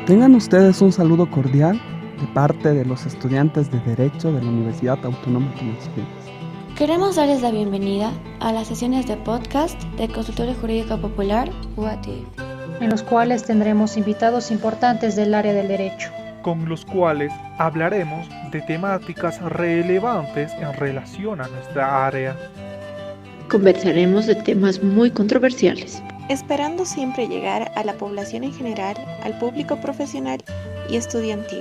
Tengan ustedes un saludo cordial de parte de los estudiantes de Derecho de la Universidad Autónoma Tomás Frías. Queremos darles la bienvenida a las sesiones de podcast de Consultorio Jurídico Popular UATF, en los cuales tendremos invitados importantes del área del derecho, con los cuales hablaremos de temáticas relevantes en relación a nuestra área. Conversaremos de temas muy controversiales, esperando siempre llegar a la población en general, al público profesional y estudiantil,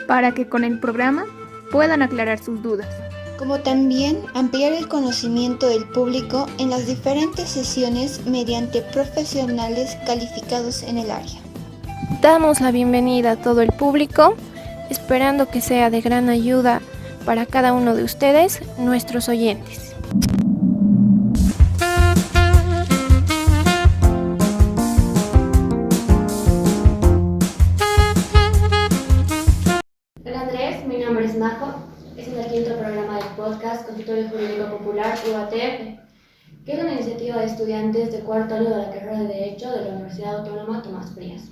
para que con el programa puedan aclarar sus dudas, como también ampliar el conocimiento del público en las diferentes sesiones mediante profesionales calificados en el área. Damos la bienvenida a todo el público, esperando que sea de gran ayuda para cada uno de ustedes, nuestros oyentes. Hola Andrés, mi nombre es Majo. Este es el quinto programa del podcast Consultorio Jurídico Popular UATF, que es una iniciativa de estudiantes de cuarto año de la carrera de Derecho de la Universidad Autónoma Tomás Frías.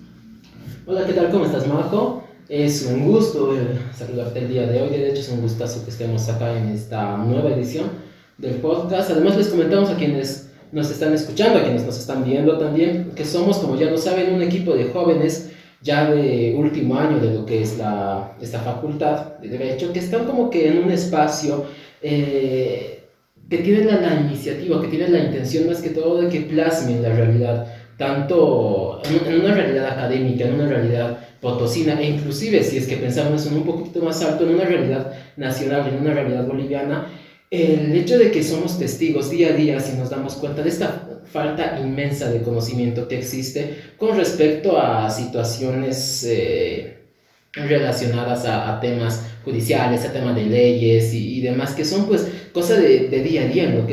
Hola, ¿qué tal? ¿Cómo estás, Majo? Es un gusto saludarte el día de hoy. De hecho, es un gustazo que estemos acá en esta nueva edición del podcast. Además, les comentamos a quienes nos están escuchando, a quienes nos están viendo también, que somos, como ya lo saben, un equipo de jóvenes ya de último año de lo que es esta facultad de Derecho, que están como que en un espacio que tienen la iniciativa, que tienen la intención más que todo de que plasmen la realidad, tanto en una realidad académica, en una realidad potosina, e inclusive si es que pensamos en un poquito más alto, en una realidad nacional, en una realidad boliviana. El hecho de que somos testigos día a día, si nos damos cuenta de esta falta inmensa de conocimiento que existe con respecto a situaciones relacionadas a temas judiciales, a temas de leyes y demás, que son pues cosas de día a día en lo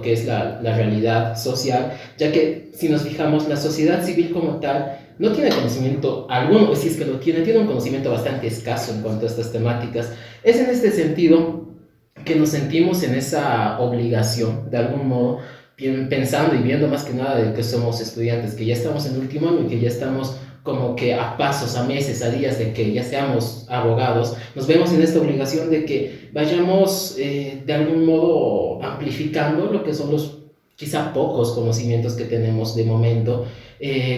que es la realidad social, ya que si nos fijamos, la sociedad civil como tal no tiene conocimiento alguno, o si es que lo tiene un conocimiento bastante escaso en cuanto a estas temáticas. Es en este sentido que nos sentimos en esa obligación, de algún modo, pensando y viendo más que nada de que somos estudiantes, que ya estamos en último año y que ya estamos como que a pasos, a meses, a días de que ya seamos abogados, nos vemos en esta obligación de que vayamos de algún modo amplificando lo que son los quizá pocos conocimientos que tenemos de momento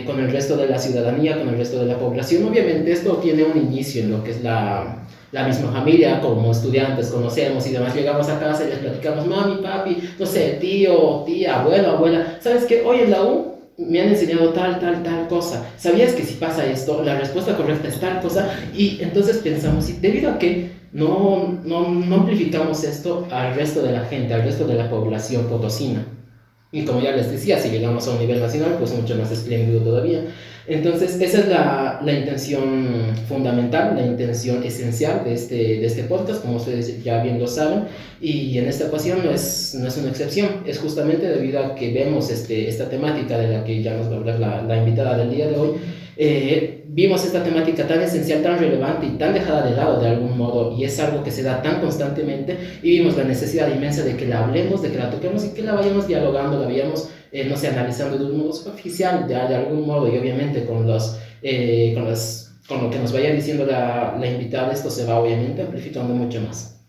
con el resto de la ciudadanía, con el resto de la población. Obviamente esto tiene un inicio en lo que es la misma familia, como estudiantes conocemos y demás, llegamos a casa y les platicamos, mami, papi, no sé, tío, tía, abuelo, abuela, ¿sabes qué? Hoy en la U me han enseñado tal cosa, ¿sabías que si pasa esto, la respuesta correcta es tal cosa? Y entonces pensamos, ¿y debido a qué no amplificamos esto al resto de la gente, al resto de la población potosina? Y como ya les decía, si llegamos a un nivel nacional, pues mucho más espléndido todavía. Entonces, esa es la intención fundamental, la intención esencial de este podcast, como ustedes ya bien lo saben. Y en esta ocasión no es una excepción, es justamente debido a que vemos esta temática de la que ya nos va a hablar la invitada del día de hoy. Vimos esta temática tan esencial, tan relevante y tan dejada de lado de algún modo, y es algo que se da tan constantemente, y vimos la necesidad inmensa de que la hablemos, de que la toquemos y que la vayamos dialogando, la vayamos, no sé, analizando de un modo superficial de algún modo, y obviamente con lo que nos vaya diciendo la invitada, esto se va obviamente amplificando mucho más.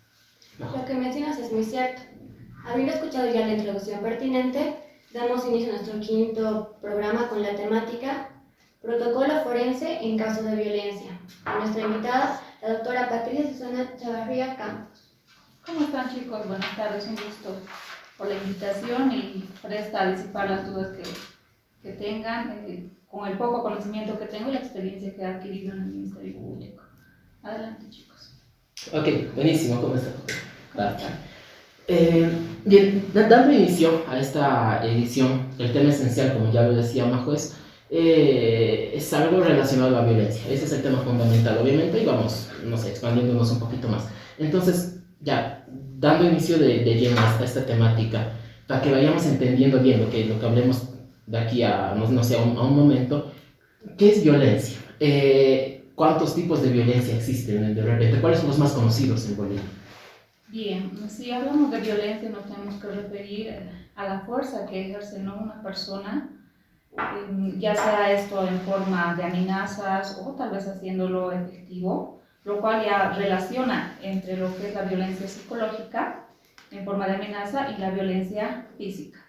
Lo que mencionas es muy cierto. Habiendo escuchado ya la introducción pertinente, damos inicio a nuestro quinto programa con la temática Protocolo forense en caso de violencia. A nuestra invitada, la doctora Patricia Susana Chavarría Campos. ¿Cómo están, chicos? Buenas tardes, un gusto por la invitación y presta a disipar las dudas que tengan con el poco conocimiento que tengo y la experiencia que he adquirido en el Ministerio Público. Adelante, chicos. Ok, buenísimo, ¿cómo están? Bien, dando inicio a esta edición, el tema esencial, como ya lo decía Majo, es algo relacionado a la violencia. Ese es el tema fundamental, obviamente, y vamos, no sé, expandiéndonos un poquito más. Entonces, ya, dando inicio de lleno a esta temática, para que vayamos entendiendo bien lo que hablemos de aquí a, no sé, a un momento, ¿qué es violencia? ¿Cuántos tipos de violencia existen de repente? ¿Cuáles son los más conocidos en Bolivia? Bien, si hablamos de violencia nos tenemos que referir a la fuerza que ejerce, ¿no?, una persona ya sea esto en forma de amenazas o tal vez haciéndolo efectivo, lo cual ya relaciona entre lo que es la violencia psicológica en forma de amenaza y la violencia física.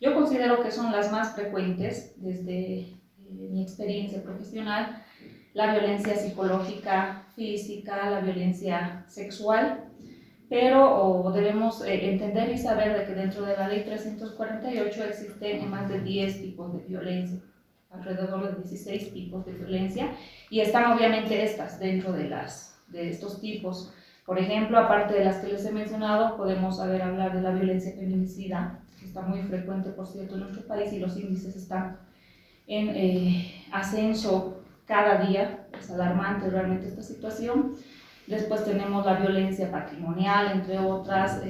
Yo considero que son las más frecuentes desde mi experiencia profesional: la violencia psicológica, física, la violencia sexual, pero debemos entender y saber de que dentro de la ley 348 existen más de 10 tipos de violencia, alrededor de 16 tipos de violencia, y están obviamente estas dentro de estos tipos. Por ejemplo, aparte de las que les he mencionado, podemos hablar de la violencia feminicida, que está muy frecuente, por cierto, en nuestro país, y los índices están en ascenso cada día. Es alarmante realmente esta situación. Después tenemos la violencia patrimonial, entre otras,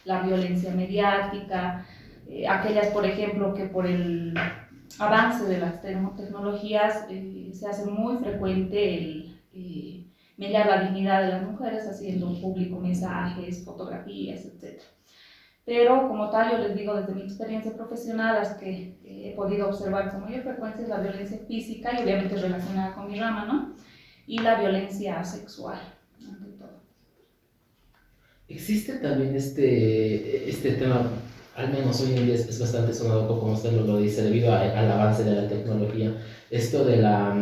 la violencia mediática, aquellas, por ejemplo, que por el avance de las tecnologías se hace muy frecuente el mediar la dignidad de las mujeres, haciendo público mensajes, fotografías, etc. Pero como tal, yo les digo desde mi experiencia profesional, las que he podido observar con mayor frecuencia es la violencia física, y obviamente relacionada con mi rama, ¿no? Y la violencia sexual, ante todo. Existe también este tema, al menos hoy en día es bastante sonado, como usted lo dice, debido al avance de la tecnología, esto de la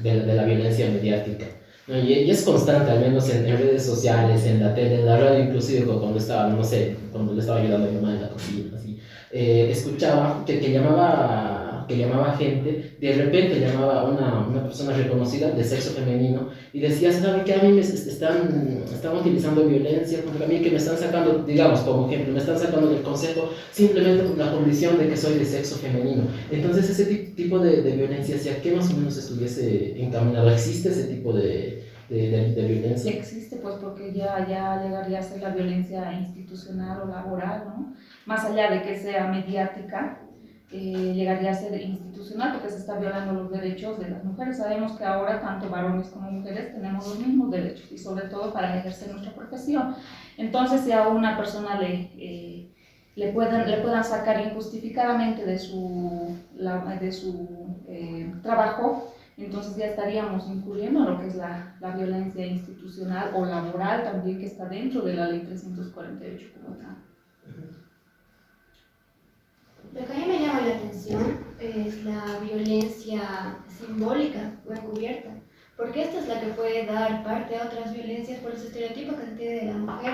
violencia mediática, ¿no? Y es constante, al menos en redes sociales, en la tele, en la radio, inclusive cuando estaba, no sé, cuando le estaba ayudando a mi mamá en la cocina, así, escuchaba que llamaba gente, de repente llamaba a una persona reconocida de sexo femenino y decía: ¿sabe qué? A mí me están utilizando violencia contra mí, que me están sacando, digamos, como ejemplo, me están sacando del consejo simplemente por la condición de que soy de sexo femenino. Entonces, ese tipo de violencia, ¿hacia qué más o menos estuviese encaminado? ¿Existe ese tipo de violencia? Existe, pues, porque ya llegaría a ser la violencia institucional o laboral, ¿no? Más allá de que sea mediática, llegaría a ser institucional, porque se está violando los derechos de las mujeres. Sabemos que ahora tanto varones como mujeres tenemos los mismos derechos, y sobre todo para ejercer nuestra profesión. Entonces, si a una persona le puedan sacar injustificadamente de su trabajo, entonces ya estaríamos incurriendo en lo que es la violencia institucional o laboral también, que está dentro de la ley 348 como tal. Lo que a mí me llama la atención es la violencia simbólica o encubierta, porque esta es la que puede dar parte a otras violencias por los estereotipos que se tiene de la mujer,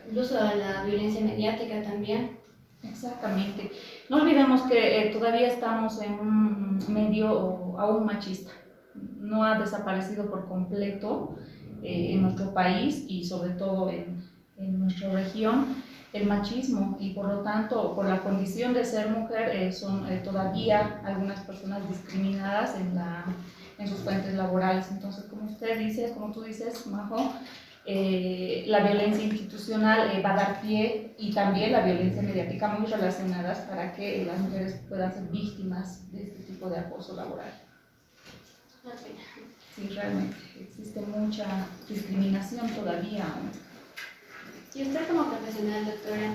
incluso a la violencia mediática también. Exactamente. No olvidemos que todavía estamos en un medio aún machista. No ha desaparecido por completo en nuestro país, y sobre todo en nuestra región, el machismo, y por lo tanto, por la condición de ser mujer, son todavía algunas personas discriminadas en sus fuentes laborales. Entonces, como tú dices, Majo, la violencia institucional va a dar pie, y también la violencia mediática, muy relacionadas, para que las mujeres puedan ser víctimas de este tipo de acoso laboral. Sí, realmente existe mucha discriminación todavía aún. Y usted, como profesional, doctora,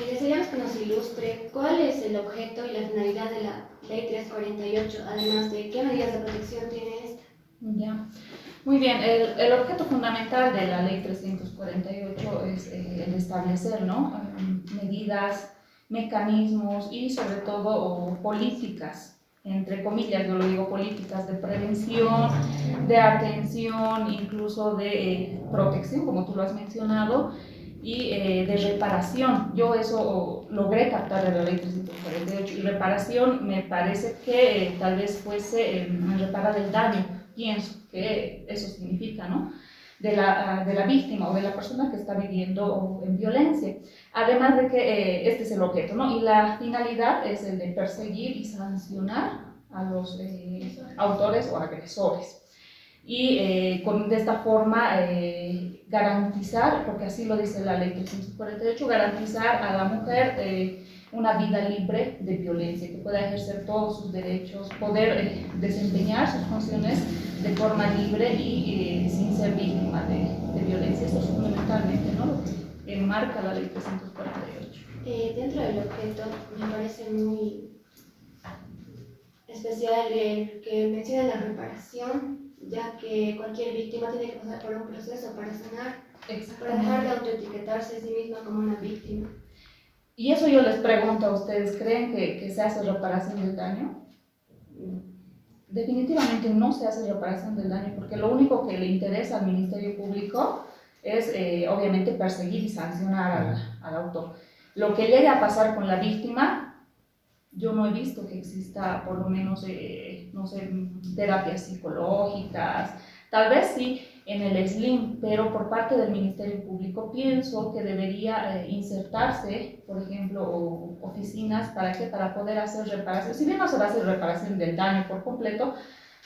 desearíamos que nos ilustre cuál es el objeto y la finalidad de la Ley 348, además de qué medidas de protección tiene esta. Ya. Muy bien, el objeto fundamental de la Ley 348 es el establecer, ¿no?, medidas, mecanismos y sobre todo políticas, entre comillas, yo lo digo, políticas de prevención, de atención, incluso de protección, como tú lo has mencionado, y de reparación. Yo eso logré captar de la Ley 348, y reparación me parece que tal vez fuese reparar el daño, pienso que eso significa, ¿no?, de la víctima o de la persona que está viviendo en violencia. Además de que este es el objeto, ¿no?, y la finalidad es el de perseguir y sancionar a los autores o agresores. Y de esta forma garantizar, porque así lo dice la Ley 348, garantizar a la mujer una vida libre de violencia, que pueda ejercer todos sus derechos, poder desempeñar sus funciones de forma libre y sin ser víctima de violencia. Esto es fundamentalmente, ¿no?, lo que enmarca la Ley 348. Dentro del objeto me parece muy especial el que menciona la reparación, ya que cualquier víctima tiene que pasar por un proceso para sanar, para dejar de autoetiquetarse a sí misma como una víctima. Y eso yo les pregunto a ustedes, ¿creen que se hace reparación del daño? Definitivamente no se hace reparación del daño, porque lo único que le interesa al Ministerio Público es obviamente perseguir y sancionar al autor. Lo que llegue a pasar con la víctima, yo no he visto que exista por lo menos, no sé, terapias psicológicas, tal vez sí en el SLIM, pero por parte del Ministerio Público pienso que debería insertarse, por ejemplo, oficinas, ¿para qué? Para poder hacer reparación, si bien no se va a hacer reparación del daño por completo,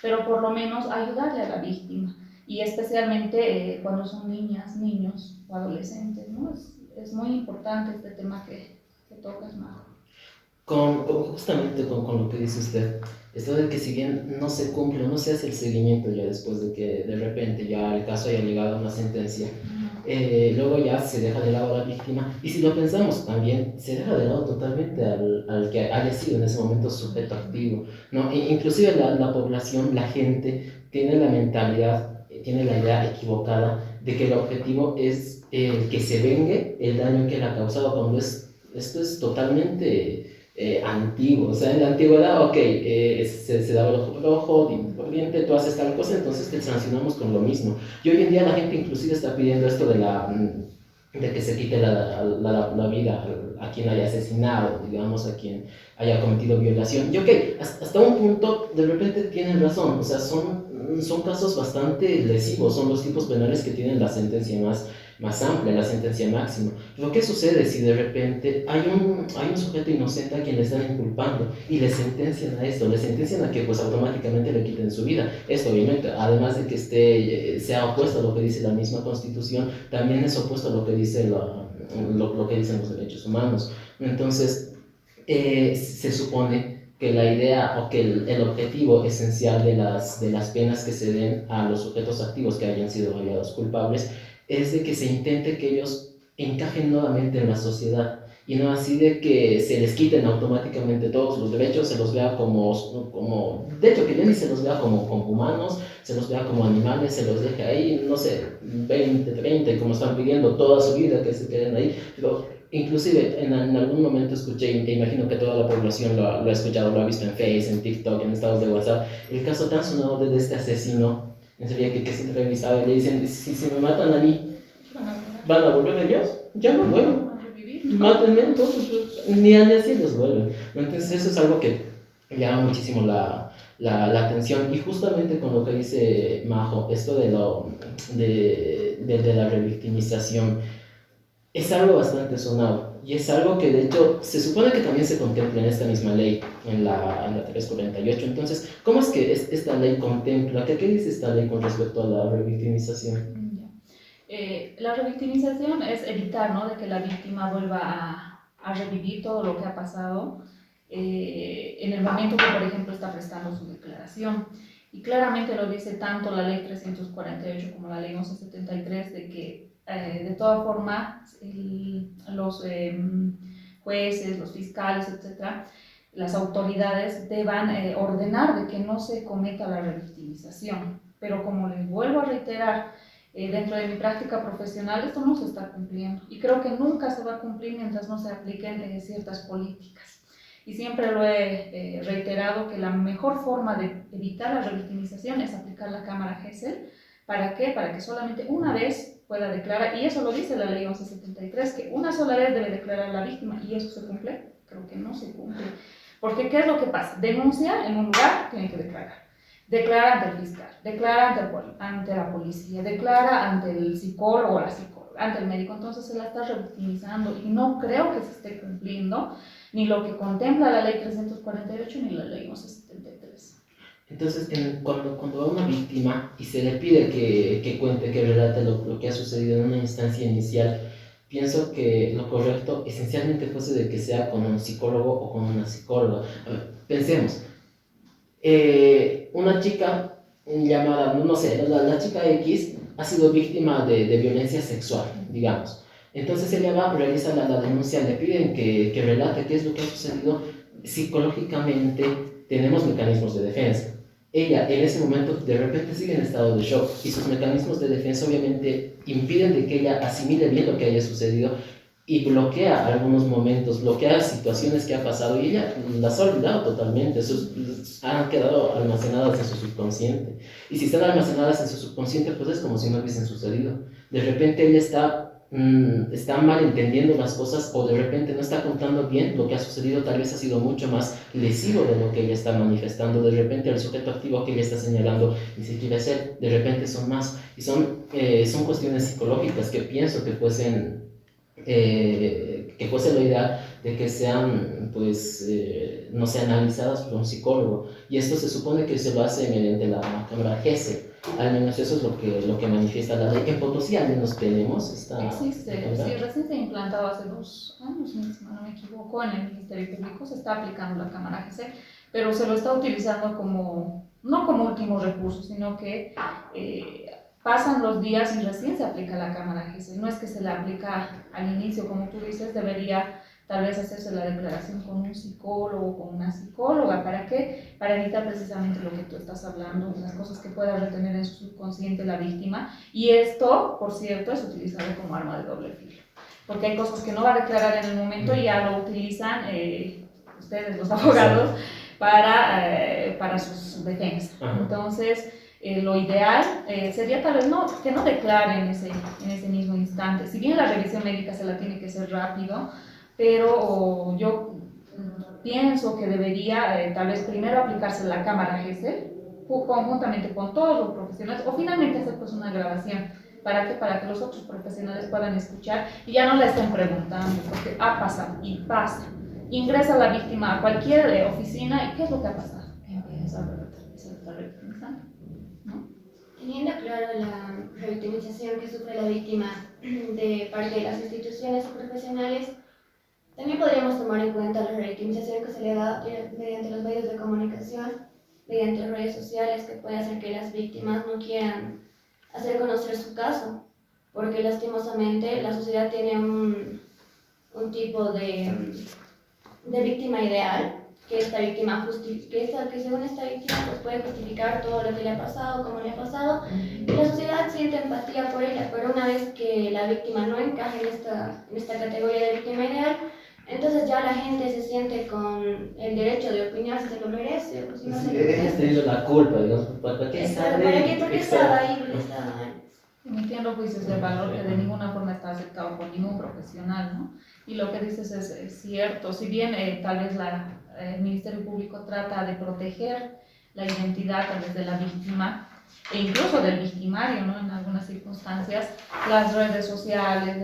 pero por lo menos ayudarle a la víctima, y especialmente cuando son niñas, niños o adolescentes, ¿no? Es muy importante este tema que tocas, Majo. Justamente con lo que dice usted, esto de que si bien no se cumple o no se hace el seguimiento ya después de que de repente ya el caso haya llegado a una sentencia, luego ya se deja de lado a la víctima, y si lo pensamos también se deja de lado totalmente al que haya sido en ese momento sujeto activo, ¿no? Inclusive la población, la gente tiene la mentalidad, tiene la idea equivocada de que el objetivo es que se vengue el daño que le ha causado, cuando esto es totalmente antiguo. O sea, en la antigüedad, ok, se daba el ojo por ojo, diente por diente, tú haces tal cosa, entonces te sancionamos con lo mismo. Y hoy en día la gente inclusive está pidiendo esto de que se quite la vida a quien haya asesinado, digamos, a quien haya cometido violación. Y ok, hasta un punto de repente tienen razón, o sea, son casos bastante lesivos, son los tipos penales que tienen la sentencia más amplia, la sentencia máxima. Pero ¿qué sucede si de repente hay un sujeto inocente a quien le están inculpando y le sentencian a esto, le sentencian a que pues automáticamente le quiten su vida? Esto obviamente, además de que sea opuesto a lo que dice la misma Constitución, también es opuesto a lo que dice lo que dicen los derechos humanos. Entonces, se supone que la idea o que el objetivo esencial de las penas que se den a los sujetos activos que hayan sido hallados culpables es de que se intente que ellos encajen nuevamente en la sociedad, y no así de que se les quiten automáticamente todos los derechos, se los vea como de hecho que ya ni se los vea como humanos, se los vea como animales, se los deje ahí, no sé, 20, 30, como están pidiendo toda su vida que se queden ahí. Pero inclusive en algún momento escuché, e imagino que toda la población lo ha escuchado, lo ha visto en Facebook, en TikTok, en estados de WhatsApp, el caso tan sonado de este asesino, en serio, que se entrevistaba y le dicen, si me matan a mí, ¿van a volver ellos? Ya no vuelven. Mátenme, entonces ni así los vuelven. Entonces eso es algo que llama muchísimo la atención, y justamente con lo que dice Majo, esto de la revictimización, es algo bastante sonado, y es algo que de hecho se supone que también se contempla en esta misma ley, en la 348. Entonces, ¿cómo es que esta ley contempla? ¿Qué dice esta ley con respecto a la revictimización? La revictimización es evitar, ¿no?, de que la víctima vuelva a revivir todo lo que ha pasado en el momento que, por ejemplo, está prestando su declaración. Y claramente lo dice tanto la ley 348 como la ley 1173, de que de toda forma los jueces, los fiscales, etcétera, las autoridades deban ordenar de que no se cometa la revictimización. Pero como les vuelvo a reiterar, dentro de mi práctica profesional esto no se está cumpliendo, y creo que nunca se va a cumplir mientras no se apliquen ciertas políticas. Y siempre lo he reiterado, que la mejor forma de evitar la revictimización es aplicar la cámara Gesell. ¿Para qué? Para que solamente una vez pueda declarar, y eso lo dice la ley 1173, que una sola vez debe declarar la víctima, y eso se cumple. Creo que no se cumple. Porque ¿qué es lo que pasa? Denuncia en un lugar, tiene que declarar. Declara ante el fiscal, declara ante la policía, declara ante el psicólogo o la psicóloga, ante el médico. Entonces se la está revictimizando, y no creo que se esté cumpliendo ni lo que contempla la ley 348 ni la ley 1173. Entonces, cuando va una víctima y se le pide que cuente, que relate lo que ha sucedido en una instancia inicial, pienso que lo correcto esencialmente fuese de que sea con un psicólogo o con una psicóloga. A ver, pensemos, una chica llamada, no sé, la chica X ha sido víctima de violencia sexual, digamos. Entonces ella va, realiza la denuncia, le piden que relate qué es lo que ha sucedido psicológicamente, tenemos mecanismos de defensa. Ella en ese momento de repente sigue en estado de shock y sus mecanismos de defensa obviamente impiden de que ella asimile bien lo que haya sucedido y bloquea algunos momentos, bloquea situaciones que ha pasado y ella las ha olvidado totalmente, han quedado almacenadas en su subconsciente. Y si están almacenadas en su subconsciente, pues es como si no hubiesen sucedido. De repente ella está mal entendiendo las cosas o de repente no está contando bien lo que ha sucedido, tal vez ha sido mucho más lesivo de lo que ella está manifestando. De repente el sujeto activo que ella está señalando ni siquiera es él, de repente son más. Y son cuestiones psicológicas que pienso que fuese lo ideal de que sean, pues, no sean analizadas por un psicólogo. Y esto se supone que se lo hace mediante la cámara GESE. Al menos eso es lo que manifiesta la ley. En Potosí al menos tenemos esta... Existe, sí, recién se ha implantado hace 2 años, si no me equivoco, en el Ministerio Público se está aplicando la cámara GC, pero se lo está utilizando como, no como último recurso, sino que pasan los días y recién se aplica la cámara GC. No es que se la aplica al inicio, como tú dices, debería tal vez hacerse la declaración con un psicólogo o con una psicóloga. ¿Para qué? Para evitar precisamente lo que tú estás hablando, las cosas que pueda retener en su subconsciente la víctima. Y esto, por cierto, es utilizado como arma de doble filo. Porque hay cosas que no va a declarar en el momento y ya lo utilizan ustedes, los abogados, para sus defensas. Entonces, lo ideal sería tal vez que no declare en ese mismo instante. Si bien la revisión médica se la tiene que hacer rápido, pero yo pienso que debería tal vez primero aplicarse la cámara GESEL conjuntamente con todos los profesionales o finalmente hacer pues una grabación. ¿Para qué? Para que los otros profesionales puedan escuchar y ya no le estén preguntando, porque ha pasado y pasa. Ingresa la víctima a cualquier oficina y ¿qué es lo que ha pasado? Empieza a revictimizar, ¿no? Teniendo claro la revictimización que sufre la víctima de parte de las instituciones y profesionales, también podríamos tomar en cuenta la revictimización que se le da mediante los medios de comunicación, mediante redes sociales, que puede hacer que las víctimas no quieran hacer conocer su caso, porque lastimosamente la sociedad tiene un tipo de víctima ideal, que según esta víctima pues puede justificar todo lo que le ha pasado, cómo le ha pasado, y la sociedad siente empatía por ella, pero una vez que la víctima no encaja en esta categoría de víctima ideal, entonces ya la gente se siente con el derecho de opinar si se lo merece o si no se lo merece. Has tenido la culpa, digamos, ¿para qué estaba ahí? ¿Por qué estaba ahí? Emitiendo juicios de valor que de ninguna forma está aceptado por ningún profesional, ¿no? Y lo que dices es cierto, si bien tal vez el Ministerio Público trata de proteger la identidad tal vez de la víctima e incluso del victimario, ¿no? En algunas circunstancias, las redes sociales,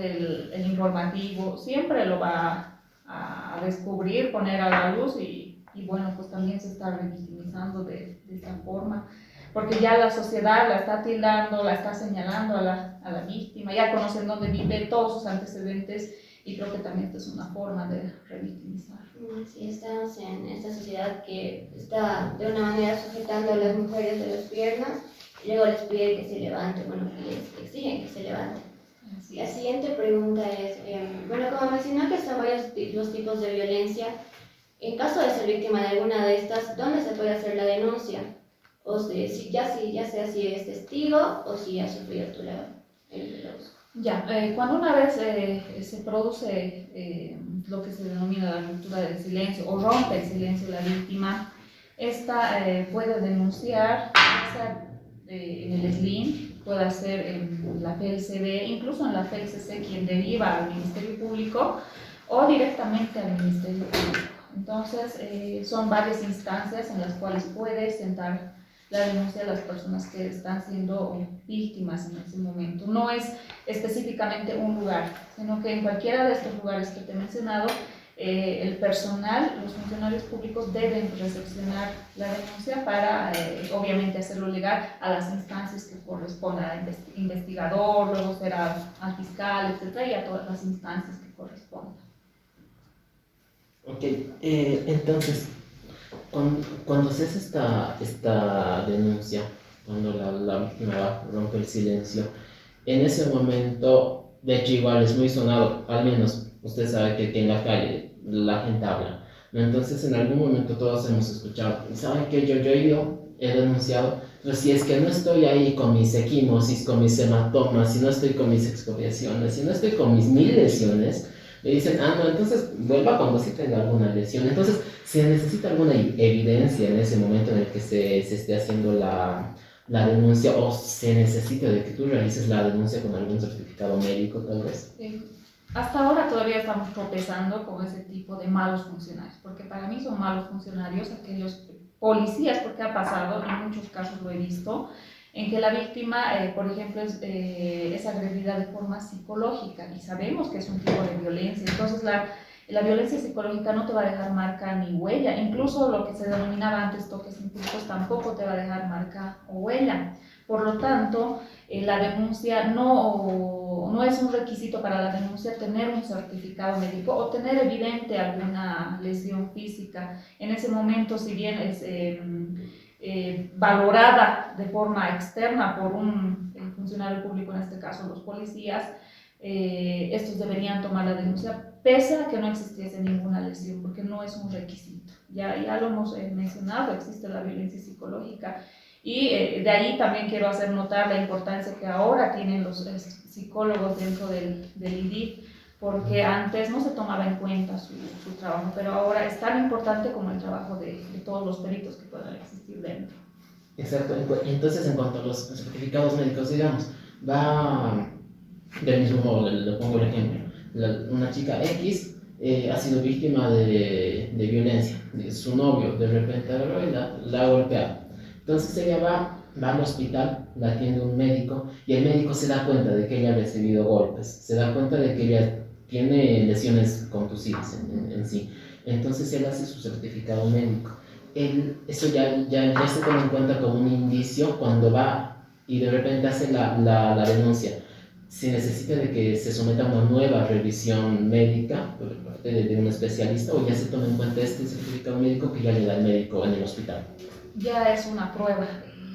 el informativo, siempre lo va a descubrir, poner a la luz y bueno, pues también se está revictimizando de esta forma, porque ya la sociedad la está tildando, la está señalando a la víctima, ya conocen dónde vive, todos sus antecedentes, y creo que también esta es una forma de revictimizar. Sí, estamos en esta sociedad que está de una manera sujetando a las mujeres de las piernas y luego les pide que se levanten, les exigen que se levanten. La siguiente pregunta es, como mencionó que son varios los tipos de violencia, en caso de ser víctima de alguna de estas, ¿dónde se puede hacer la denuncia? O sea, ya sea si es testigo o si ha sufrido el abuso. Cuando una vez se produce lo que se denomina la ruptura del silencio o rompe el silencio de la víctima, esta puede denunciar, en el SLIN, puede ser en la FELCB, incluso en la FELCC, quien deriva al Ministerio Público o directamente al Ministerio Público. Entonces, son varias instancias en las cuales puede sentar la denuncia de las personas que están siendo víctimas en ese momento. No es específicamente un lugar, sino que en cualquiera de estos lugares que te he mencionado, el personal, los funcionarios públicos deben recepcionar la denuncia para, obviamente, hacerlo llegar a las instancias que correspondan, al investigador, luego será al fiscal, etcétera, y a todas las instancias que correspondan. Ok, entonces, cuando se hace esta denuncia, cuando la víctima rompe el silencio, en ese momento, de hecho igual es muy sonado, al menos usted sabe que en la calle la gente habla, Entonces, en algún momento todos hemos escuchado, ¿saben qué? Yo he denunciado, pero si es que no estoy ahí con mis equimosis, con mis hematomas, si no estoy con mis exfoliaciones, si no estoy con mis 1000 lesiones, me dicen, no, entonces vuelva cuando sí tenga alguna lesión. Entonces, se necesita alguna evidencia en ese momento en el que se esté haciendo la denuncia, o se necesita de que tú realices la denuncia con algún certificado médico, tal vez. Hasta ahora todavía estamos tropezando con ese tipo de malos funcionarios, porque para mí son malos funcionarios aquellos policías, porque ha pasado, en muchos casos lo he visto, en que la víctima, por ejemplo, es agredida de forma psicológica y sabemos que es un tipo de violencia. Entonces la violencia psicológica no te va a dejar marca ni huella, incluso lo que se denominaba antes toques impulsos tampoco te va a dejar marca o huella. Por lo tanto, la denuncia no es un requisito para la denuncia tener un certificado médico o tener evidente alguna lesión física. En ese momento, si bien es valorada de forma externa por un funcionario público, en este caso los policías, estos deberían tomar la denuncia pese a que no existiese ninguna lesión, porque no es un requisito. Ya lo hemos mencionado, existe la violencia psicológica. Y de ahí también quiero hacer notar la importancia que ahora tienen los psicólogos dentro del IDIF, porque antes no se tomaba en cuenta su trabajo, pero ahora es tan importante como el trabajo de todos los peritos que puedan existir dentro. Exacto. Entonces, en cuanto a los certificados médicos, digamos, va del mismo modo, le pongo el ejemplo. Una chica X ha sido víctima de violencia. Su novio de repente la ha golpeado. Entonces ella va al hospital, la atiende un médico y el médico se da cuenta de que ella ha recibido golpes, se da cuenta de que ella tiene lesiones contusivas en sí. Entonces él hace su certificado médico. Eso ya se toma en cuenta como un indicio cuando va y de repente hace la denuncia. Se necesita de que se someta a una nueva revisión médica por parte de un especialista, o ya se toma en cuenta este certificado médico que ya le da el médico en el hospital. Ya es una prueba,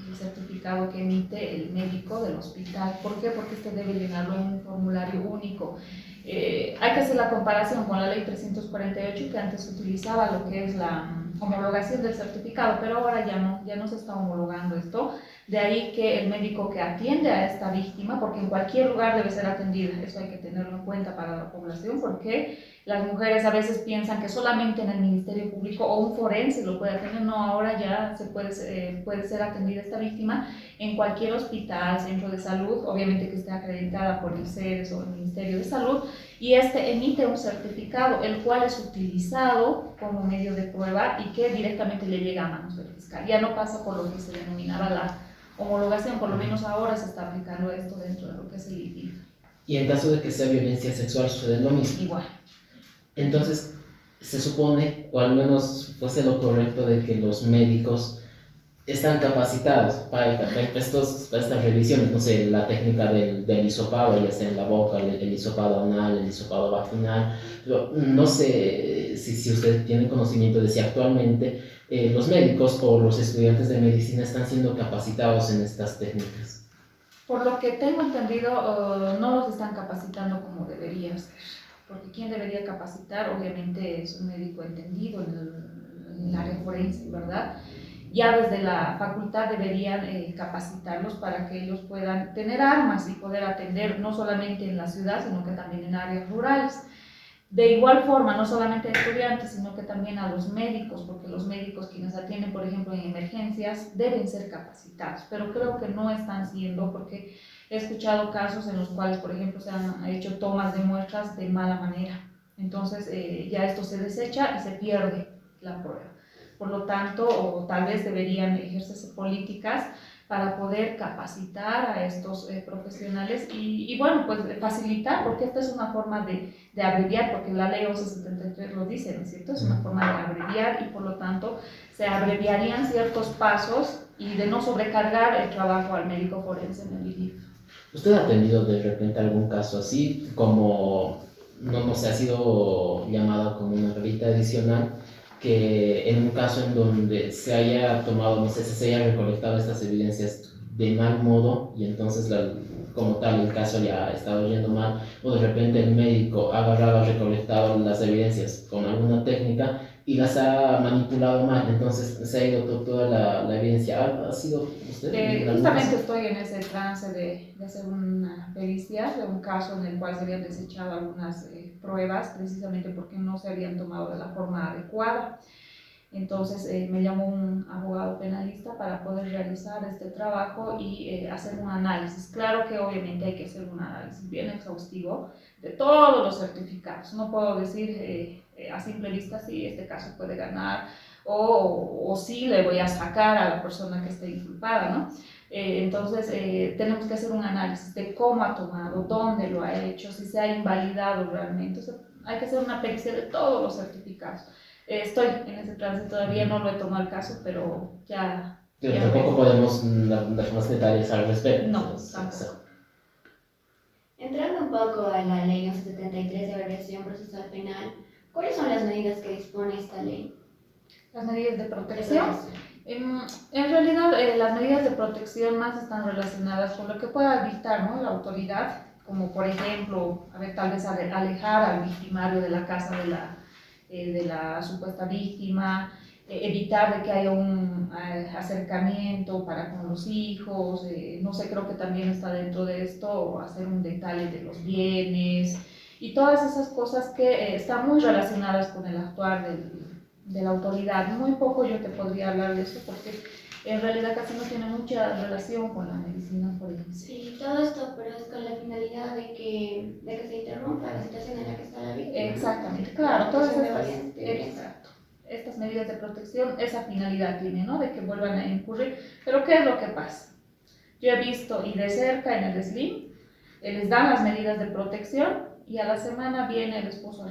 el certificado que emite el médico del hospital. ¿Por qué? Porque este debe llenarlo en un formulario único. Hay que hacer la comparación con la ley 348, que antes utilizaba lo que es la homologación del certificado, pero ahora ya no se está homologando esto. De ahí que el médico que atiende a esta víctima, porque en cualquier lugar debe ser atendida, eso hay que tenerlo en cuenta para la población, porque las mujeres a veces piensan que solamente en el Ministerio Público o un forense lo puede atender. No, ahora ya puede ser atendida esta víctima en cualquier hospital, centro de salud, obviamente que esté acreditada por el CEDES o el Ministerio de Salud, y este emite un certificado, el cual es utilizado como medio de prueba y que directamente le llega a manos del fiscal. Ya no pasa por lo que se denominaba la homologación, por lo menos ahora se está aplicando esto dentro de lo que es el IDIF. Y en caso de que sea violencia sexual sucede lo mismo. Igual. Entonces, se supone, o al menos fuese lo correcto, de que los médicos están capacitados para estas revisiones, no sé, la técnica del hisopado, ya sea en la boca, el hisopado anal, el hisopado vaginal. Pero no sé si usted tiene conocimiento de si actualmente los médicos o los estudiantes de medicina están siendo capacitados en estas técnicas. Por lo que tengo entendido, no los están capacitando como debería ser, porque quien debería capacitar obviamente es un médico entendido en el área forense, ¿verdad? Ya desde la facultad deberían capacitarlos para que ellos puedan tener armas y poder atender no solamente en la ciudad, sino que también en áreas rurales. De igual forma, no solamente a estudiantes, sino que también a los médicos, porque los médicos quienes atienden, por ejemplo, en emergencias, deben ser capacitados, pero creo que no están siendo, porque he escuchado casos en los cuales, por ejemplo, se han hecho tomas de muestras de mala manera. Entonces, ya esto se desecha y se pierde la prueba. Por lo tanto, o tal vez deberían ejercerse políticas para poder capacitar a estos profesionales y bueno, pues facilitar, porque esta es una forma de abreviar, porque la ley 1173 lo dice, ¿no es cierto? Es una forma de abreviar y por lo tanto se abreviarían ciertos pasos y de no sobrecargar el trabajo al médico forense en el IDIF. ¿Usted ha tenido de repente algún caso así, como, no sé, ha sido llamado como una revista adicional, que en un caso en donde se haya tomado, no sé, se haya recolectado estas evidencias de mal modo y entonces como tal el caso ya ha estado yendo mal, o de repente el médico ha agarrado, ha recolectado las evidencias con alguna técnica y las ha manipulado mal, entonces se ha ido toda la evidencia. ¿Ha sido usted? Justamente estoy en ese trance de hacer una pericia de un caso en el cual se habían desechado algunas pruebas, precisamente porque no se habían tomado de la forma adecuada. Entonces me llamó un abogado penalista para poder realizar este trabajo y hacer un análisis. Claro que obviamente hay que hacer un análisis bien exhaustivo de todos los certificados. No puedo decir a simple vista si este caso puede ganar o si le voy a sacar a la persona que esté inculpada, ¿no? Entonces tenemos que hacer un análisis de cómo ha tomado, dónde lo ha hecho, si se ha invalidado realmente. O sea, hay que hacer una pericia de todos los certificados. Estoy en ese trance, todavía no lo he tomado el caso, pero ya... Pero tampoco podemos dar más detalles al respecto. No, tampoco. Entrando un poco a la ley 1173 de abreviación procesal penal, ¿cuáles son las medidas que dispone esta ley? Las medidas de protección. En realidad, las medidas de protección más están relacionadas con lo que pueda dictar, ¿no?, la autoridad, como por ejemplo, tal vez alejar al victimario de la casa de la supuesta víctima, evitar de que haya un acercamiento para con los hijos, no sé, creo que también está dentro de esto hacer un detalle de los bienes y todas esas cosas que están muy relacionadas con el actuar de la autoridad. Muy poco yo te podría hablar de eso porque en realidad casi no tiene mucha relación con la medicina forense. Sí, todo esto, pero es con la finalidad de que se interrumpa la situación en la que está la víctima. Exactamente, claro, todas estas medidas de protección, esa finalidad tiene, ¿no?, de que vuelvan a incurrir. Pero ¿qué es lo que pasa? Yo he visto, y de cerca en el SLIM, les dan las medidas de protección y a la semana viene el esposo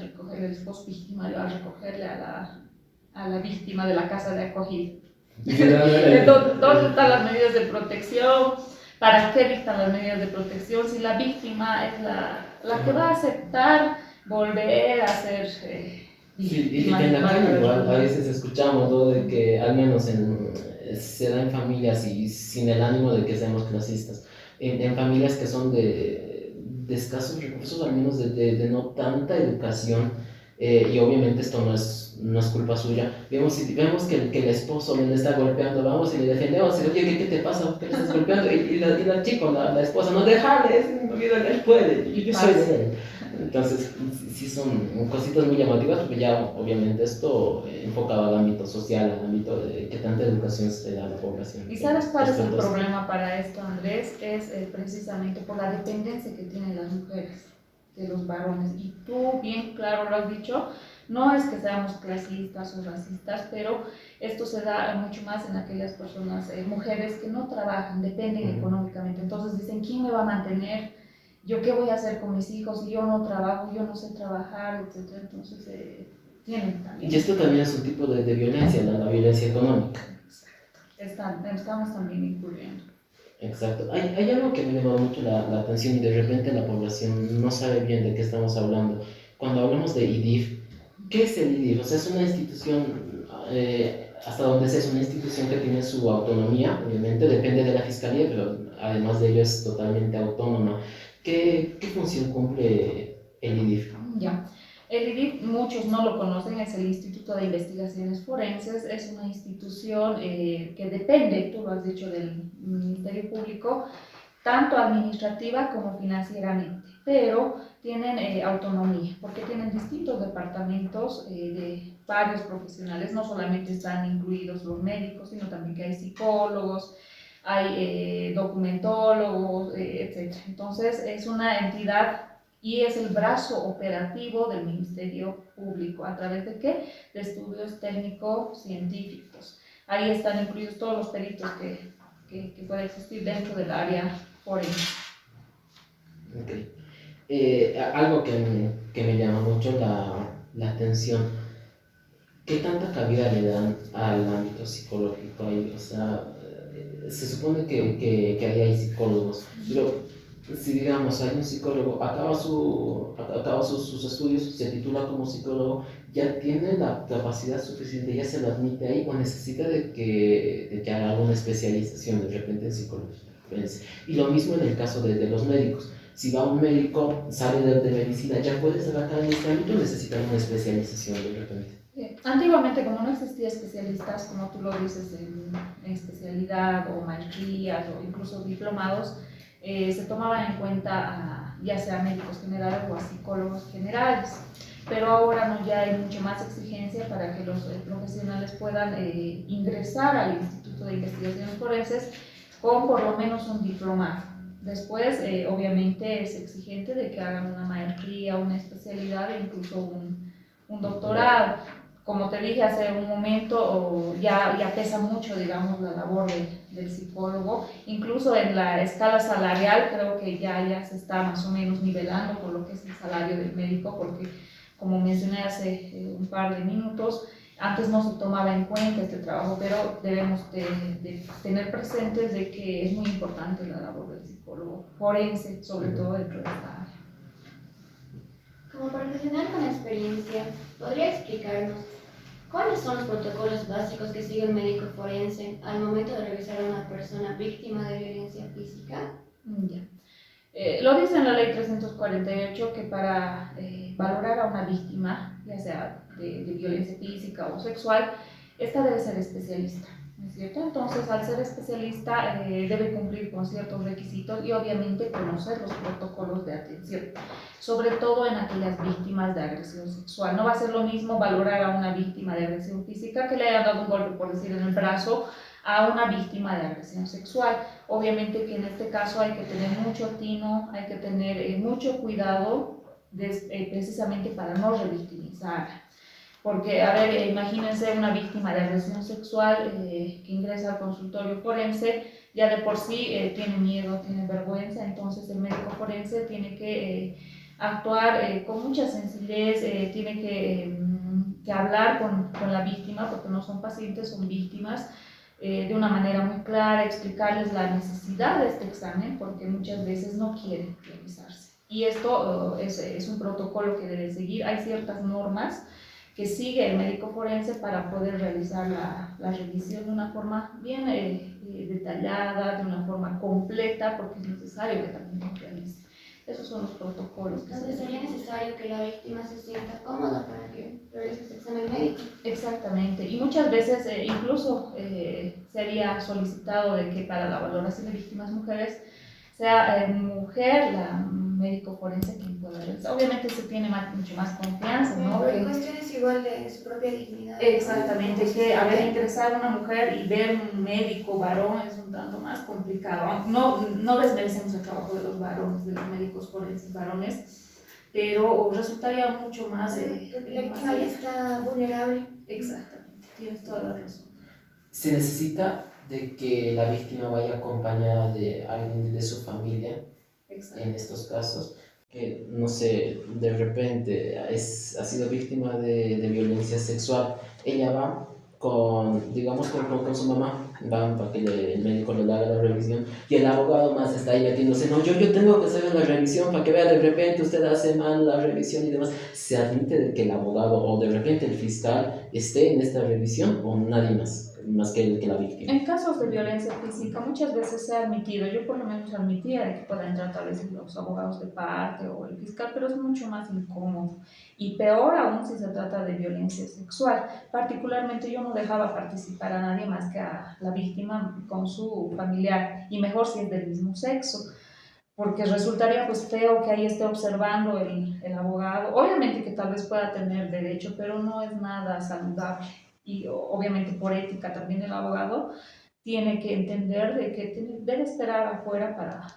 victimario a recogerle a la víctima de la casa de acogida. ¿Dónde están las medidas de protección? ¿Para qué dictan las medidas de protección? Si la víctima es la que va a aceptar volver a ser víctima. Sí, y en la calle igual a veces escuchamos, ¿no?, de que al menos se da en familias y sin el ánimo de que seamos clasistas, en familias que son de escasos recursos, al menos de no tanta educación, y obviamente esto no es culpa suya. Vemos que el esposo le está golpeando, vamos y le defendemos, y oye, ¿qué te pasa? ¿Qué le estás golpeando? Y la chica, la esposa, no, déjale, es mi vida, él puede, y yo soy de él. Entonces, sí son cositas muy llamativas, porque ya obviamente esto enfocado al ámbito social, al ámbito de qué tanta educación se le da a la población. ¿Y sabes cuál es el problema para esto, Andrés? Es precisamente por la dependencia que tienen las mujeres de los varones. Y tú bien claro lo has dicho, no es que seamos clasistas o racistas, pero esto se da mucho más en aquellas personas, mujeres que no trabajan, dependen económicamente. Entonces dicen, ¿quién me va a mantener? ¿Yo qué voy a hacer con mis hijos si yo no trabajo, yo no sé trabajar, etcétera? Entonces tienen también. Y esto también es un tipo de violencia, la violencia económica. Exacto. Estamos también incurriendo. Exacto. Hay algo que me llama mucho la atención y de repente la población no sabe bien de qué estamos hablando. Cuando hablamos de IDIF, ¿qué es el IDIF? O sea, es una institución, hasta donde sé, es una institución que tiene su autonomía, obviamente, depende de la fiscalía, pero además de ello es totalmente autónoma. ¿Qué función cumple el IDIF? Ya. El IDIF, muchos no lo conocen, es el Instituto de Investigaciones Forenses, es una institución que depende, tú lo has dicho, del Ministerio Público, tanto administrativa como financieramente, pero tienen autonomía, porque tienen distintos departamentos de varios profesionales, no solamente están incluidos los médicos, sino también que hay psicólogos, hay documentólogos, etc. Entonces es una entidad y es el brazo operativo del Ministerio Público. ¿A través de qué? De estudios técnico-científicos. Ahí están incluidos todos los peritos que pueden existir dentro del área forense. Okay. Algo que me llama mucho la atención, ¿qué tanta cabida le dan al ámbito psicológico ahí? O sea, se supone que ahí hay psicólogos, pero si digamos hay un psicólogo, acaba sus estudios, se titula como psicólogo, ya tiene la capacidad suficiente, ya se lo admite ahí, o necesita de que haga alguna especialización de repente en psicología. Y lo mismo en el caso de los médicos. Si va un médico, sale de medicina, ¿ya puede trabajar en este ámbito o necesita una especialización de repente? Antiguamente, como no existía especialistas, como tú lo dices, en especialidad o maestrías o incluso diplomados, se tomaban en cuenta ya sea médicos generales o a psicólogos generales. Pero ahora no, ya hay mucho más exigencia para que los profesionales puedan ingresar al Instituto de Investigaciones Forenses con por lo menos un diplomado. Después, obviamente, es exigente de que hagan una maestría, una especialidad e incluso un doctorado. Como te dije hace un momento, ya pesa mucho, digamos, la labor del psicólogo. Incluso en la escala salarial creo que ya se está más o menos nivelando por lo que es el salario del médico, porque como mencioné hace un par de minutos, antes no se tomaba en cuenta este trabajo, pero debemos de tener presentes de que es muy importante la labor del psicólogo forense, sobre todo dentro de esta área. Como profesional con experiencia, ¿podría explicarnos cuáles son los protocolos básicos que sigue un médico forense al momento de revisar a una persona víctima de violencia física? Ya. Lo dice en la ley 348 que para valorar a una víctima, ya sea de violencia física o sexual, esta debe ser especialista, ¿no es cierto? Entonces, al ser especialista, debe cumplir con ciertos requisitos y obviamente conocer los protocolos de atención, sobre todo en aquellas víctimas de agresión sexual. No va a ser lo mismo valorar a una víctima de agresión física que le haya dado un golpe, por decir, en el brazo, a una víctima de agresión sexual. Obviamente que en este caso hay que tener mucho tino, hay que tener mucho cuidado precisamente para no revictimizar. Porque, a ver, imagínense una víctima de agresión sexual que ingresa al consultorio forense, ya de por sí tiene miedo, tiene vergüenza, entonces el médico forense tiene que actuar con mucha sencillez, tiene que hablar con la víctima, porque no son pacientes, son víctimas, de una manera muy clara, explicarles la necesidad de este examen, porque muchas veces no quieren revisarse. Y esto es un protocolo que debe seguir. Hay ciertas normas que sigue el médico forense para poder realizar la revisión de una forma bien detallada, de una forma completa, porque es necesario que también lo realice. Esos son los protocolos. Entonces sería necesario que la víctima se sienta cómoda para que realice este examen médico. Exactamente, y muchas veces incluso se había solicitado de que para la valoración de víctimas mujeres sea mujer la médico forense quien pueda realizar. Obviamente se tiene mucho más confianza, ¿no? Pero en cuestiones igual de su propia dignidad. Exactamente, que haber ingresar una mujer y ver un médico varón es un tanto más complicado. No desmerecemos el trabajo de los varones, de los médicos forenses varones, pero resultaría mucho más... la víctima ya está vulnerable. Exactamente, tienes toda la razón. Se necesita de que la víctima vaya acompañada de alguien de su familia. Exacto. En estos casos, que no sé, de repente ha sido víctima de violencia sexual, ella va digamos, con su mamá, van para que el médico le haga la revisión y el abogado más está ahí metiéndose, no, yo tengo que hacer la revisión para que vea, de repente usted hace mal la revisión y demás. Se admite de que el abogado o de repente el fiscal esté en esta revisión o nadie más que la víctima. En casos de violencia física muchas veces se ha admitido, yo por lo menos admitía de que puedan entrar tal vez los abogados de parte o el fiscal, pero es mucho más incómodo y peor aún si se trata de violencia sexual. Particularmente yo no dejaba participar a nadie más que a la víctima con su familiar, y mejor si es del mismo sexo, porque resultaría pues feo que ahí esté observando el abogado. Obviamente que tal vez pueda tener derecho, pero no es nada saludable. Y obviamente por ética también el abogado tiene que entender de que debe esperar afuera para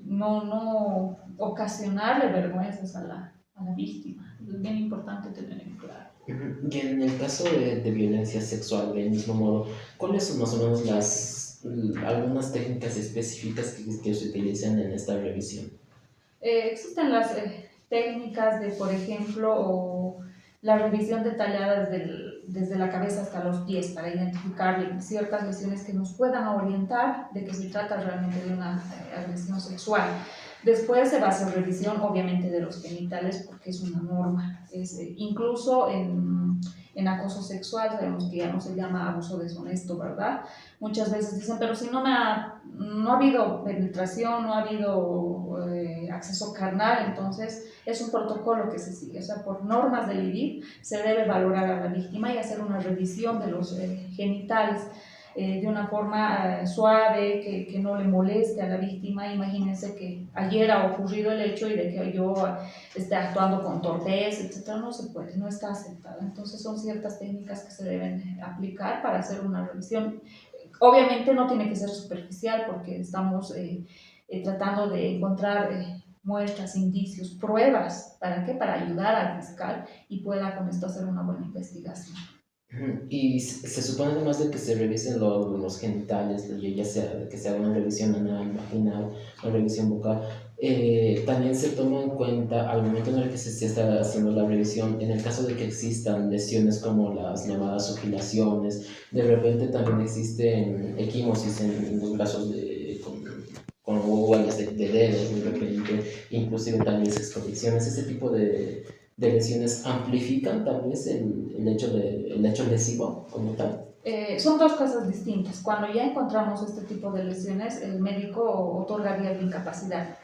no ocasionarle vergüenzas a la víctima. Es bien importante tener en claro. Y en el caso de violencia sexual, del mismo modo, ¿cuáles son más o menos algunas técnicas específicas que se utilizan en esta revisión? Existen las técnicas de, por ejemplo, la revisión detallada desde la cabeza hasta los pies para identificar ciertas lesiones que nos puedan orientar de que se trata realmente de una agresión sexual. Después se va a hacer revisión, obviamente, de los genitales porque es una norma. Incluso en en acoso sexual, sabemos que ya no se llama abuso deshonesto, ¿verdad? Muchas veces dicen, pero si no ha habido penetración, no ha habido acceso carnal, entonces es un protocolo que se sigue. O sea, por normas del IDIF se debe valorar a la víctima y hacer una revisión de los genitales de una forma suave, que no le moleste a la víctima. Imagínense que ayer ha ocurrido el hecho y de que yo esté actuando con torpeza, etcétera, no se puede, no está aceptado. Entonces son ciertas técnicas que se deben aplicar para hacer una revisión. Obviamente no tiene que ser superficial porque estamos tratando de encontrar muestras, indicios, pruebas. ¿Para qué? Para ayudar al fiscal y pueda con esto hacer una buena investigación. Y se supone además de que se revisen los genitales, ya sea que se haga una revisión anal, vaginal, una revisión bucal, también se toma en cuenta al momento en el que se está haciendo la revisión, en el caso de que existan lesiones como las llamadas sugilaciones, de repente también existen equimosis en los brazos con huellas de dedos, de repente, inclusive también escoriaciones, ese tipo de lesiones amplifican tal vez el hecho lesivo como tal. Son dos cosas distintas. Cuando ya encontramos este tipo de lesiones, el médico otorgaría la incapacidad.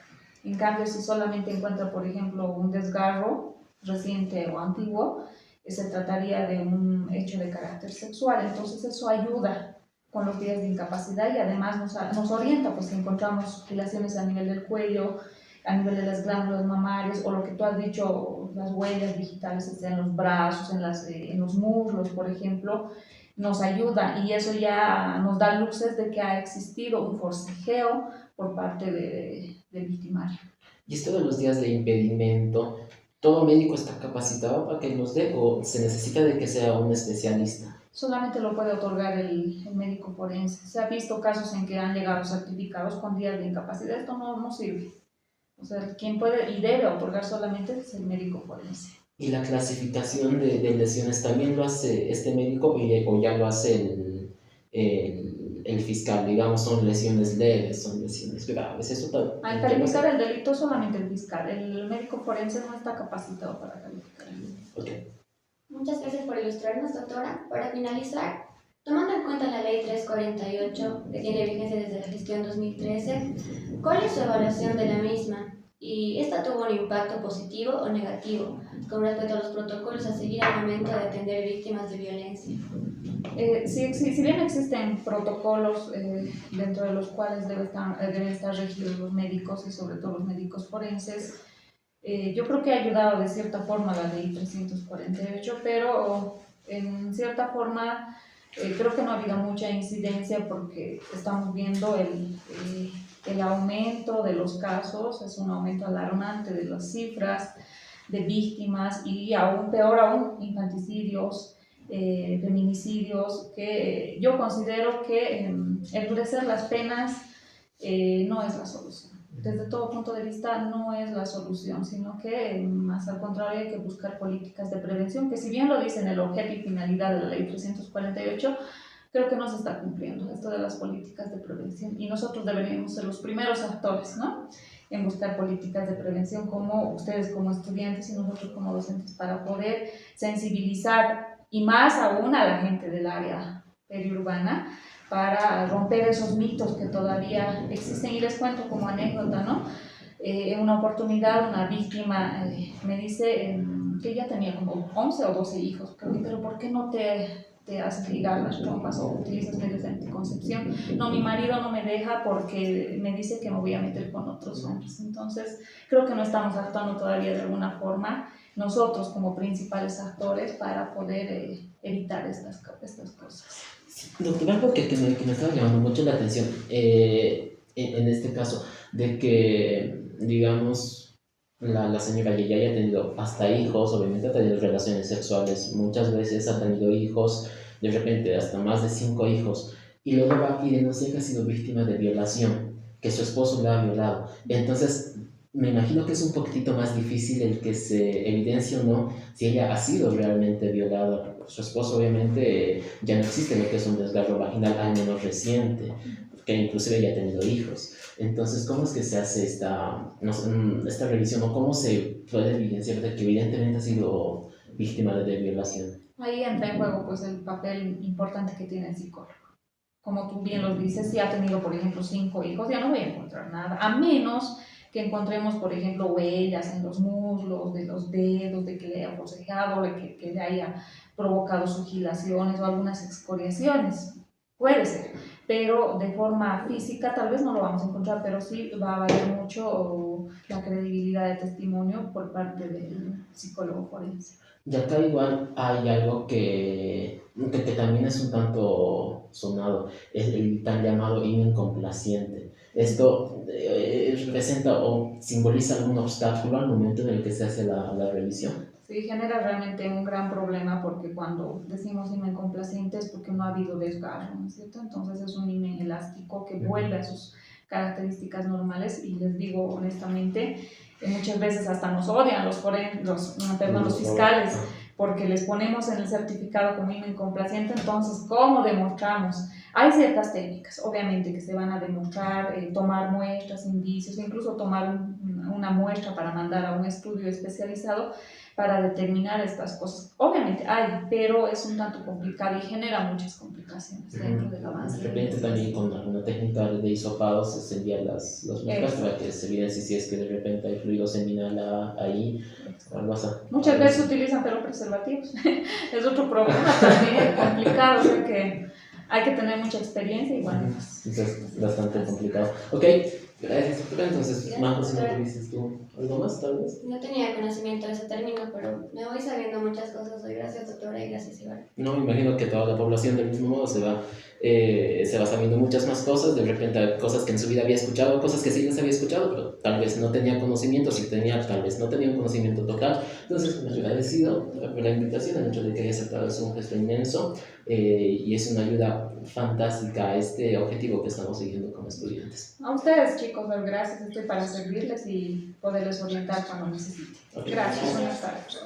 En cambio, si solamente encuentra, por ejemplo, un desgarro reciente o antiguo, se trataría de un hecho de carácter sexual. Entonces eso ayuda con los días de incapacidad y además nos orienta, pues si encontramos sugilaciones a nivel del cuello, a nivel de las glándulas mamarias, o lo que tú has dicho, las huellas digitales en los brazos, en los muslos, por ejemplo, nos ayuda, y eso ya nos da luces de que ha existido un forcejeo por parte del victimario. Y esto de los días de impedimento, ¿todo médico está capacitado para que los dé o se necesita de que sea un especialista? Solamente lo puede otorgar el médico forense. Se ha visto casos en que han llegado certificados con días de incapacidad. Esto no sirve. O sea, quien puede y debe otorgar solamente es el médico forense. ¿Y la clasificación de lesiones también lo hace este médico o ya lo hace el fiscal? Digamos, son lesiones leves, son lesiones graves. Eso Al calificar el delito solamente el fiscal. El médico forense no está capacitado para calificar el delito. Okay. Muchas gracias por ilustrarnos, doctora. Para finalizar, tomando en cuenta la Ley 348, que tiene vigencia desde la gestión 2013, ¿cuál es su evaluación de la misma? ¿Y esta tuvo un impacto positivo o negativo con respecto a los protocolos a seguir al momento de atender víctimas de violencia? Si bien existen protocolos dentro de los cuales deben estar regidos los médicos y sobre todo los médicos forenses, yo creo que ha ayudado de cierta forma la Ley 348, pero en cierta forma creo que no ha habido mucha incidencia porque estamos viendo el aumento de los casos, es un aumento alarmante de las cifras de víctimas y aún peor aún, infanticidios, feminicidios, que yo considero que endurecer las penas no es la solución. Desde todo punto de vista no es la solución, sino que más al contrario hay que buscar políticas de prevención, que si bien lo dicen el objeto y finalidad de la Ley 348, creo que no se está cumpliendo esto de las políticas de prevención y nosotros deberíamos ser los primeros actores, ¿no?, en buscar políticas de prevención, como ustedes como estudiantes y nosotros como docentes, para poder sensibilizar y más aún a la gente del área periurbana para romper esos mitos que todavía existen. Y les cuento como anécdota, ¿no? En una oportunidad una víctima me dice que ella tenía como 11 o 12 hijos, pero ¿por qué no te haces ligar las trompas o utilizas medios de anticoncepción? No, mi marido no me deja porque me dice que me voy a meter con otros hombres. Entonces creo que no estamos actuando todavía de alguna forma nosotros como principales actores para poder evitar estas cosas. Doctor, algo que me estaba llamando mucho la atención en este caso, de que, digamos, la señora ya haya tenido hasta hijos, obviamente ha tenido relaciones sexuales, muchas veces ha tenido hijos, de repente hasta más de 5 hijos, y luego va y denuncia que ha sido víctima de violación, que su esposo la ha violado. Entonces, me imagino que es un poquitito más difícil el que se evidencie o no si ella ha sido realmente violada. Su esposo obviamente ya no existe lo que es un desgarro vaginal, al menos reciente, que inclusive ya ha tenido hijos. Entonces, ¿cómo es que se hace esta revisión o cómo se puede evidenciar de que evidentemente ha sido víctima de violación? Ahí entra en juego pues el papel importante que tiene el psicólogo. Como tú bien lo dices, si ha tenido, por ejemplo, 5 hijos, ya no voy a encontrar nada, a menos que encontremos, por ejemplo, huellas en los muslos, de los dedos, de que le haya forcejeado, de que le haya provocado sugilaciones o algunas excoriaciones. Puede ser, pero de forma física tal vez no lo vamos a encontrar, pero sí va a variar mucho la credibilidad de testimonio por parte del psicólogo forense. Y acá igual hay algo que también es un tanto sonado, es el tan llamado imen complaciente. Esto representa o simboliza algún obstáculo al momento en el que se hace la revisión. Sí, genera realmente un gran problema porque cuando decimos imen complaciente es porque no ha habido desgarro, ¿no es cierto? Entonces es un imen elástico que vuelve a sus características normales y les digo honestamente, muchas veces hasta nos odian los fiscales porque les ponemos en el certificado como imen complaciente, entonces ¿cómo demostramos? Hay ciertas técnicas, obviamente, que se van a demostrar, tomar muestras, indicios, incluso tomar una muestra para mandar a un estudio especializado para determinar estas cosas. Obviamente hay, pero es un tanto complicado y genera muchas complicaciones dentro del avance. De repente también con alguna técnica de hisopado se envían las muestras para que se evidencie si es que de repente hay fluido seminal ahí o algo así. Muchas veces utilizan pero preservativos. Es otro problema también complicado, o sea que hay que tener mucha experiencia y bueno. Pues, es bastante complicado. Ok, gracias, doctora. Entonces, Majo, si me dices tú algo más, tal vez. No tenía conocimiento de ese término, pero me voy sabiendo muchas cosas hoy. Gracias, doctora, y gracias, Iván. No, me imagino que toda la población del mismo modo se va sabiendo muchas más cosas, de repente cosas que en su vida había escuchado, cosas que sí les había escuchado, pero tal vez no tenía conocimiento, si tenía, tal vez no tenía un conocimiento total. Entonces, me agradecido por la invitación, el hecho de que haya aceptado, es un gesto inmenso y es una ayuda fantástica a este objetivo que estamos siguiendo como estudiantes. A ustedes, chicos, gracias, estoy para servirles y poderles orientar cuando necesiten. Okay. Gracias, buenas tardes.